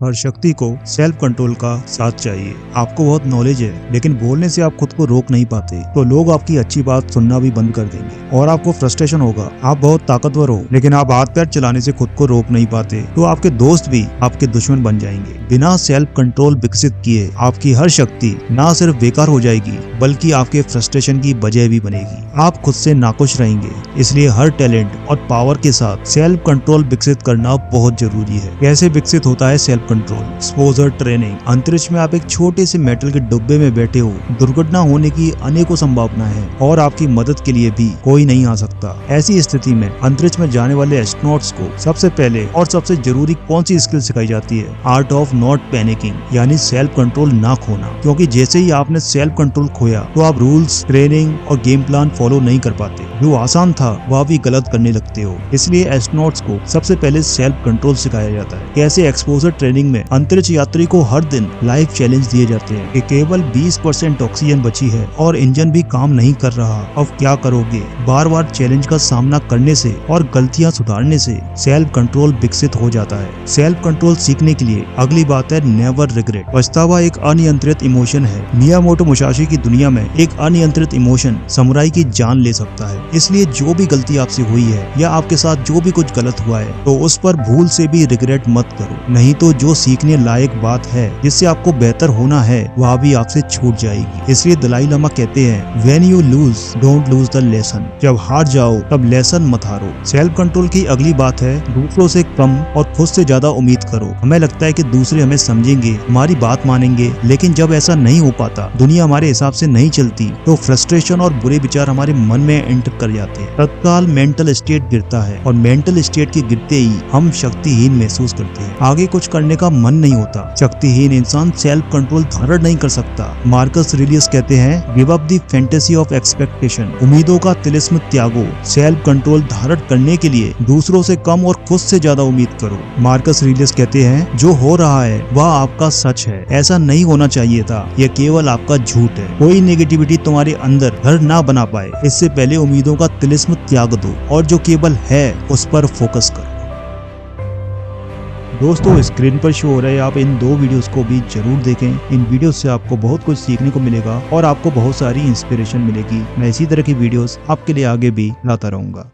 हर शक्ति को self control का साथ चाहिए। आपको बहुत नॉलेज है लेकिन बोलने से आप खुद को रोक नहीं पाते तो लोग आपकी अच्छी बात सुनना भी बंद कर देंगे और आपको फ्रस्ट्रेशन होगा। आप बहुत ताकतवर हो लेकिन आप हाथ पैर चलाने से खुद को रोक नहीं पाते तो आपके दोस्त भी आपके दुश्मन बन जाएंगे। बिना सेल्फ कंट्रोल विकसित किए आपकी हर शक्ति ना सिर्फ बेकार हो जाएगी बल्कि आपके फ्रस्ट्रेशन की वजह भी बनेगी। आप खुद से नाखुश रहेंगे। इसलिए हर टैलेंट और पावर के साथ सेल्फ कंट्रोल विकसित करना बहुत जरूरी है। कैसे विकसित होता है सेल्फ कंट्रोल? Exposure training. अंतरिक्ष में आप एक छोटे से मेटल के डिब्बे में बैठे हो। दुर्घटना होने की अनेकों संभावनाएं हैं और आपकी मदद के लिए भी कोई नहीं आ सकता। ऐसी स्थिति में अंतरिक्ष में जाने वाले एस्ट्रोनॉट्स को सबसे पहले और सबसे जरूरी कौन सी स्किल सिखाई जाती है? आर्ट ऑफ नॉट पैनिकिंग, यानी सेल्फ कंट्रोल ना खोना। क्योंकि जैसे ही आपने सेल्फ कंट्रोल खोया तो आप रूल्स, ट्रेनिंग और गेम प्लान फॉलो नहीं कर पाते। जो आसान था वह भी गलत करने लगते हो। इसलिए एस्ट्रोनॉट्स को सबसे पहले सेल्फ कंट्रोल सिखाया जाता है। कैसे? एक्सपोजर ट्रेनिंग में अंतरिक्ष यात्री को हर दिन लाइफ चैलेंज दिए जाते हैं कि केवल 20% ऑक्सीजन बची है और इंजन भी काम नहीं कर रहा। अब क्या करोगे? बार बार चैलेंज का सामना करने से और गलतियां सुधारने से सेल्फ कंट्रोल विकसित हो जाता है। सेल्फ कंट्रोल सीखने के लिए अगली बात है नेवर रिग्रेट। पछतावा एक अनियंत्रित इमोशन है। मियामोटो मुसाशी की दुनिया में एक अनियंत्रित इमोशन समुराई की जान ले सकता है। इसलिए जो भी गलती आपसे हुई है या आपके साथ जो भी कुछ गलत हुआ है तो उस पर भूल से भी रिग्रेट मत करो, नहीं तो जो सीखने लायक बात है जिससे आपको बेहतर होना है वह भी आपसे छूट जाएगी। इसलिए दलाई लामा कहते हैं when you lose don't lose the lesson. जब हार जाओ तब लेसन मत हारो। सेल्फ कंट्रोल की अगली बात है दूसरों से कम और खुद से ज्यादा उम्मीद करो। हमें लगता है कि दूसरे हमें समझेंगे, हमारी बात मानेंगे, लेकिन जब ऐसा नहीं हो पाता, दुनिया हमारे हिसाब से नहीं चलती तो फ्रस्ट्रेशन और बुरे विचार हमारे मन में एंटर कर जाते हैं। तत्काल मेंटल स्टेट गिरता है और मेंटल स्टेट के गिरते ही हम शक्तिहीन महसूस करते हैं। आगे कुछ करने का मन नहीं होता। शक्तिहीन इंसान सेल्फ कंट्रोल धारण नहीं कर सकता। मार्कस रिलियस कहते हैं give up the fantasy of expectation. उम्मीदों का तिलिस्म त्यागो। सेल्फ कंट्रोल धारण करने के लिए दूसरों से कम और खुद से ज्यादा उम्मीद करो। मार्कस रिलियस कहते हैं जो हो रहा है वह आपका सच है, ऐसा नहीं होना चाहिए था, यह केवल आपका झूठ है। कोई नेगेटिविटी तुम्हारे अंदर घर ना बना पाए इससे पहले उम्मीदों का तिलिस्म त्याग दो और जो केवल है उस पर फोकस करो। दोस्तों, स्क्रीन पर शो हो रहे आप इन 2 वीडियोस को भी जरूर देखें। इन वीडियोस से आपको बहुत कुछ सीखने को मिलेगा और आपको बहुत सारी इंस्पिरेशन मिलेगी। मैं इसी तरह की वीडियोस आपके लिए आगे भी लाता रहूंगा।